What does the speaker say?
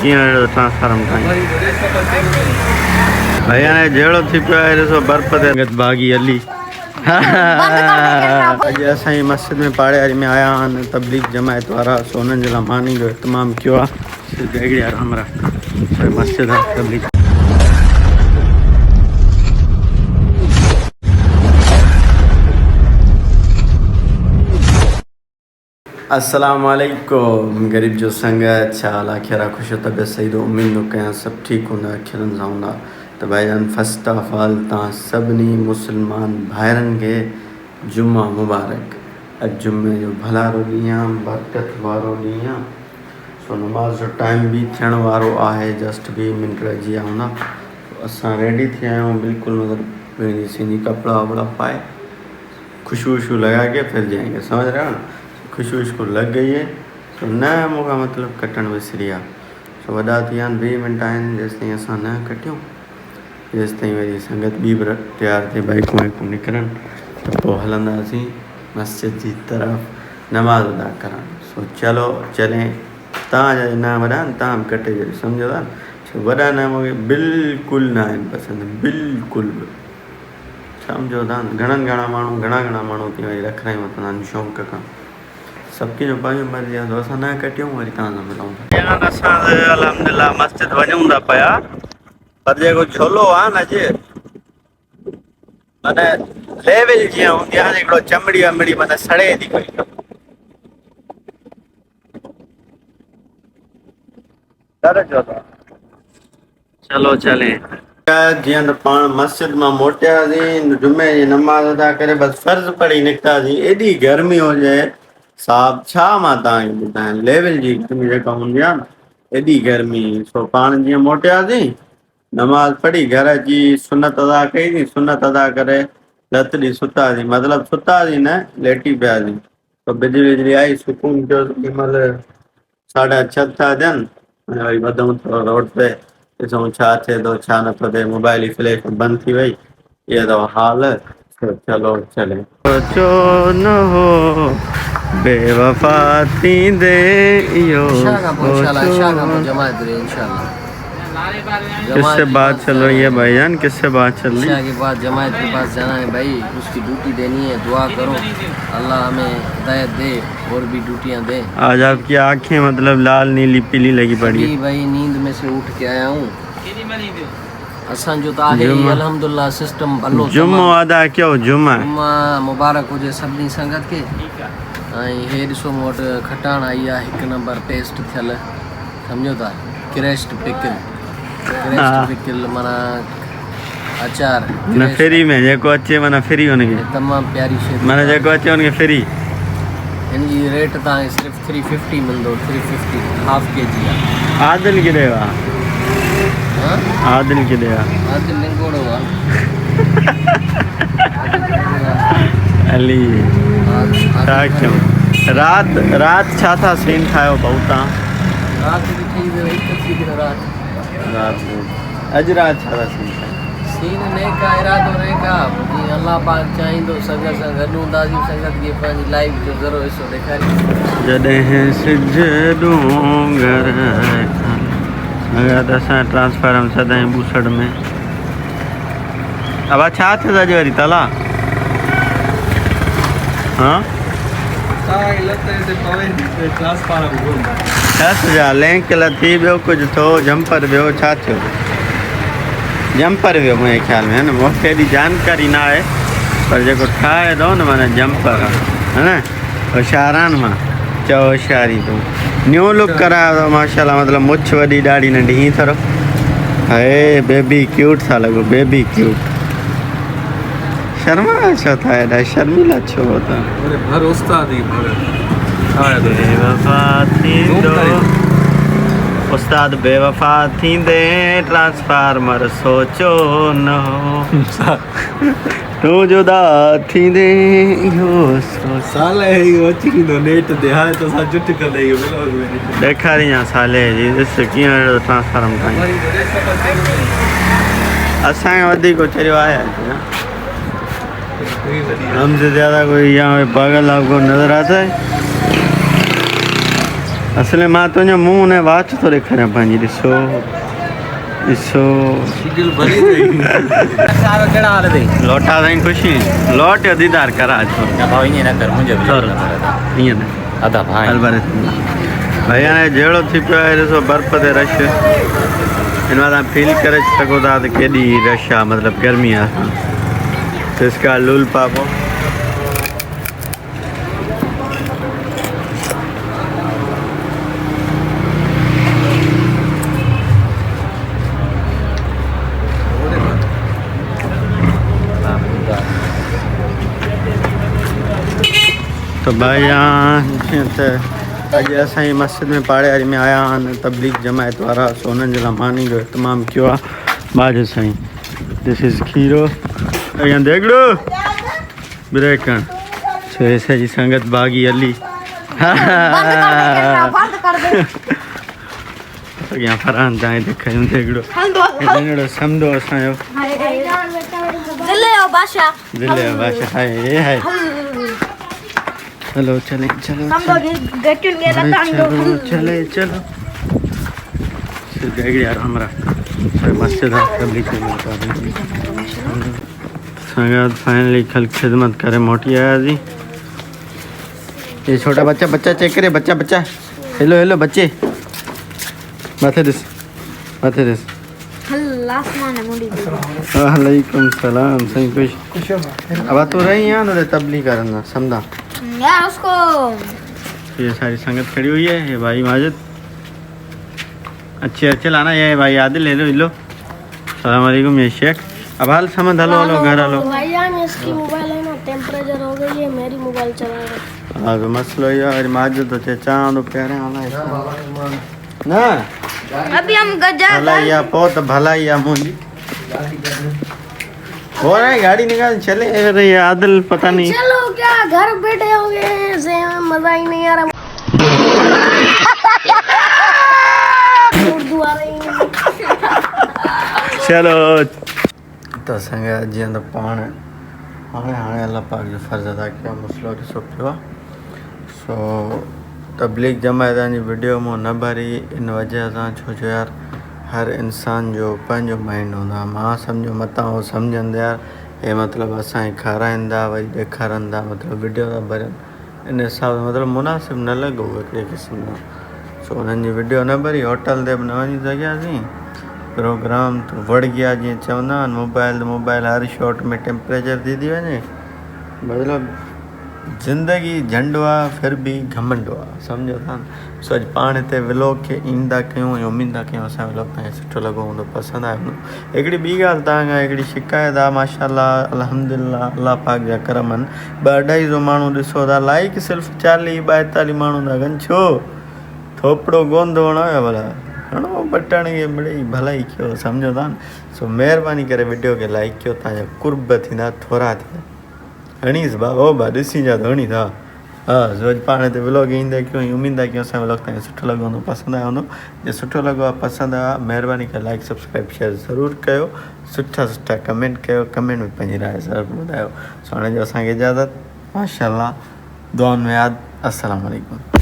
Transform भैया ने जेड़ो थी पियो आहे ॾिसो बर्फ़ ते भागी हली अॼु असां जी मस्जिद में पाड़े वारी में आया आहिनि तबलीग जमायत वारा सो उन्हनि जे लाइ मानी जो इत्तमाम कयो आहे हमरा मस्जिद आहे तबलीग। अस्सलाम वालेकुम गरीब जो संगत छा हाल आहे ख़ैर ख़ुशि तबियत सही तो उम्मीद न कयां सभु ठीकु हूंदा खिलनि सां हूंदा त भाईजान फर्स्ट ऑफ ऑल तव्हां सभिनी मुस्लमान भाइरनि खे जुमा मुबारक। अॼु जुमे जो भलारो ॾींहुं आहे बरकत वारो ॾींहुं आहे सो नमाज़ जो टाइम बि थियण वारो आहे जस्ट 20 मिंट रहिजी विया हूंदा। असां रेडी थी विया आहियूं बिल्कुलु मतिलबु पंहिंजी सिंधी कपिड़ा वपिड़ा पाए खुशबू वशबू लगा के फिर जाएंगे समझ रहे हो ना। खुशबू वशबू लग गई है तो न मूंखा मतलब कटण विसरी आहे सो वॾा थी विया आहिनि 20 मिंट आहिनि जेसिताईं असां न कटियूं जेसिताईं वरी संगत ॿी बि तयारु थिए बाइकूं वाइकूं निकिरनि त पोइ हलंदासीं मस्जिद जी तरफ़ नमाज़ अदा करणु। सो चलो चलें तव्हांजा न वॾा आहिनि तव्हां बि कटे छॾियो सम्झो था छो वॾा न मूंखे बिल्कुलु न आहिनि पसंदि बिल्कुलु बि सम्झो था घणा माण्हू थी वरी रखण ई वठंदा आहिनि शौक़ु खां सबकी जो पंहिंजो मर्ज़ी आहे तो असां न कटियूं वरी तव्हां सां मिलूं था। असां अल्हम्दुलिल्लाह मस्जिद वञूं था पिया पर जेको छोलो आहे न अॼु माना लेवल जीअं हूंदी आहे हिकिड़ो चमड़ी वमड़ी माना सड़े थी पई चलो चले जीअं त पाण मस्जिद मां मोटियासीं जुमे जी नमाज़ अदा करे बसि फर्ज़ पढ़ी निकितासीं एॾी गर्मी हुजे साहब छा मां तव्हांखे ॿुधायां लेवल जी गर्मी जेका हूंदी आहे न एॾी गर्मी सो पाण जीअं मोटियासीं नमाज़ पढ़ी घर अची सुनत अदा कईसीं सुनत अदा करे रत ॾींहुं सुतासीं मतिलबु सुतासीं न लेटी पियासीं तो बिजली विजली आई सुकून कयो केॾी महिल 6:30 था थियनि वरी वधूं थोरो रोड ते ॾिसूं छा थिए थो छा नथो थिए मोबाइल जी फ्लैश बंदि थी वई इहा अथव हाल चलो चले सोचो न हो बेवफा थींदे इहो किससे बात चल रही है भाईजान किससे बात चल रही है? के बाद जमायत के पास जाना है भाई उसकी ड्यूटी देनी है दुआ करो अल्लाह हमें हिदायत दे और भी ड्यूटियां दे। आज आपकी आंखें मतलब लाल नीली पीली लगी पड़ी है भाई नींद में से उठ के आया हूँ असां जो तो आहे अल्हम्दुलिल्लाह सिस्टम भलो जुम्मो अदा कयो जुम्मा मुबारक हुजे सभिनी संगत के ऐं हे ॾिसो मूं वटि खटाण आई आहे 1 नंबर पेस्ट थियल सम्झो था क्रेस्ट पिकल माना अचार न फ्री में जेको अचे माना फ्री हुनखे तमामु प्यारी शइ माना जेको अचे हुनखे फ्री हिन जी रेट तव्हांखे सिर्फ़ु 350 मिलंदो 350 हाफ kg आहे। आदिल किथे आहे आदिल किथे आहे आदिल लिंगोड़ो आहे अली छा कयूं रात छा था सीन ठाहियो भाऊ तव्हां राति बि ठही वियो हिकु थी वियो राति अॼु राति छा था सीन ठाहियो सीन नेका इरादो नेका जीअं अल्लाह पाक चाहींदो संगत सां गॾु हूंदासीं संगत खे पंहिंजी लाइफ जो ज़रो हिसो ॾेखारींदा जॾहिं सिज डूंगर अगरि त असां ट्रांसफार्म सदाईं बूसड़ में अब छा थियो अॼु वरी तला हाँ जा लिंक लथी ॿियो कुझु थियो जंपर वियो छा थियो जंपर वियो मुंहिंजे ख्याल में है न मूंखे एॾी जानकारी न आहे पर जेको ठाहे थो न माना जंपर आहे है न होशियारान मां चओ होशियारी तूं न्यू लुक करायो अथव माशाल्लाह मतिलबु मुछ वॾी ॾाढी नंढी हीअं थरो हे बेबी क्यूट था लॻो बेबी क्यूट शर्मा छो था एॾा शर्मिला छो था बेवफा थींदो उस्ताद बेवफा थींदे ट्रांसफार्मर सोचो न हो तू जुदा थींदे इहो साल इहो अची वेंदो नेट ते हाणे त असां जुट कंदा आहियूं ॾेखारियां साले जी ॾिस कीअं अहिड़ो ट्रांसफार्म ठाहीं असांखे वधीक चरियो आहे हमसे ज़्यादा कोई यहाँ पे पागल आपको नजर आता है असले मां तुंहिंजो मुंहुं ने वाच तो ॾेखारियां पंहिंजी ॾिसो ॾिसो शिकिल भली रही सारा केड़ा हाल दे लौटा साईं ख़ुशी लौट जो दीदार करा अचो ना भाव ईअं न कर मुंहिंजो ईअं न अदा भाई हल भले भई हाणे जहिड़ो थी पियो आहे ॾिसो बर्फ़ ते रश हिन मां तव्हां फील करे सघो था त केॾी रश आहे मतिलबु गर्मी आहे तिस्का लूल पापो तो भाई जीअं त अॼु असांजी मस्जिद में पाड़े वारी में आया आहिनि तबलीग जमायत वारा सो उन्हनि जे लाइ मानी जो इतमामु कयो आहे बाज साईं दिस इज़ खीरो अॻियां देगड़ो ब्रेक करणु सो हे सॼी संगत बाग़ी हली अॻियां फरहान तव्हां ॾेखारियूं देगड़ो देगड़ो सम्झो असांजो दिले जो बादशाह हाय हाय चलो चले चलो चले चलो यार हमारा मस्जिद संगत फाइनली कल खिदमत करे मोटी आया जी ये छोटा बच्चा बच्चा चेक करे बच्चा बच्चा हेलो हेलो बच्चे माथे दिस वालेकुम सलाम सही खुश अब तो रही यहाँ ना तबलीग करना समझा यार उसको ये सारी संगत खड़ी हुई है ये भाई माजिद अच्छे अच्छे लाना ये भाई आदिल ले लो सलाम वालेकुम ये शेख अब हाल समझ हलो हलो घर हलो भाईजान इसकी मोबाइल है ना टेम्परेचर हो गई है मेरी मोबाइल चला रहा हाँ तो मसलो ये और माजिद तो चांद प्यारे आना है ना अभी हम गजा भलाइया बहुत भलाइया मुंडी हो रहा है गाड़ी निकाल चले अरे ये आदिल पता नहीं चलो क्या घर बैठे हो गए से मजा ही नहीं आ रहा उर्दू आ रही है चलो तो संगे जीअं त पाण हाणे अल्लाह पाक जो फ़र्ज़ु अदा कयो मसलो ॾिसो पियो आहे सो तबलीग जमायत जी वीडियो मूं न भरी इन वजह सां छो जो यार हर इंसान जो पंहिंजो माइंड हूंदो आहे मां सम्झो मतां उहो सम्झंदा यार हे मतिलबु असांखे खाराईंदा वरी ॾेखारंदा मतिलबु वीडियो था भरनि इन हिसाब सां मतिलबु मुनासिबु न लॻो हिकिड़े क़िस्म जो सो उन्हनि जी वीडियो न भरी होटल ते बि न वञी सघियासीं प्रोग्राम तो वड़ गया जीअं चवंदा आहिनि मोबाइल हर शॉट में टेम्परेचर थी वञे मतिलबु ज़िंदगी झंडो आहे फिर बि घमंडो आहे सम्झो था सो अॼु पाण हिते व्लॉग खे ईंदा कयूं ऐं उमीद कयूं असां व्लॉग तव्हांखे सुठो लॻो हूंदो पसंदि आयो हूंदो हिकिड़ी ॿी ॻाल्हि तव्हां हिकिड़ी शिकायत आहे माशाल्लाह अल्हम्दुलिल्लाह अल्लाह पाक जा करम आहिनि 200-250 माण्हू ॾिसो था लाइक सिर्फ़ु 40-42 माण्हू था कनि छो थोपड़ो गोंदो हुयो भला हणो बटण खे मिड़ई भलाई कयो सम्झो था न सो महिरबानी करे वीडियो खे लाइक कयो तव्हांजा कुर्ब थींदा थोरा थींदा हणीस बा ॾिसी जा त हणी था हा सो अॼु पाण हिते व्लॉग ईंदा कयूं ऐं उमीद आहे की असांजो व्लॉग तव्हांखे सुठो लॻो हूंदो पसंदि आयो हूंदो जे सुठो लॻो आहे पसंदि आयो आहे महिरबानी करे लाइक सब्सक्राइब शेयर ज़रूरु कयो सुठा कमेंट कयो कमेंट में पंहिंजी राय ज़रूरु ॿुधायो सो हाणे जो असांखे इजाज़त माशाल्लाह दुआउनि में यादि अस्सलाम वालेकुम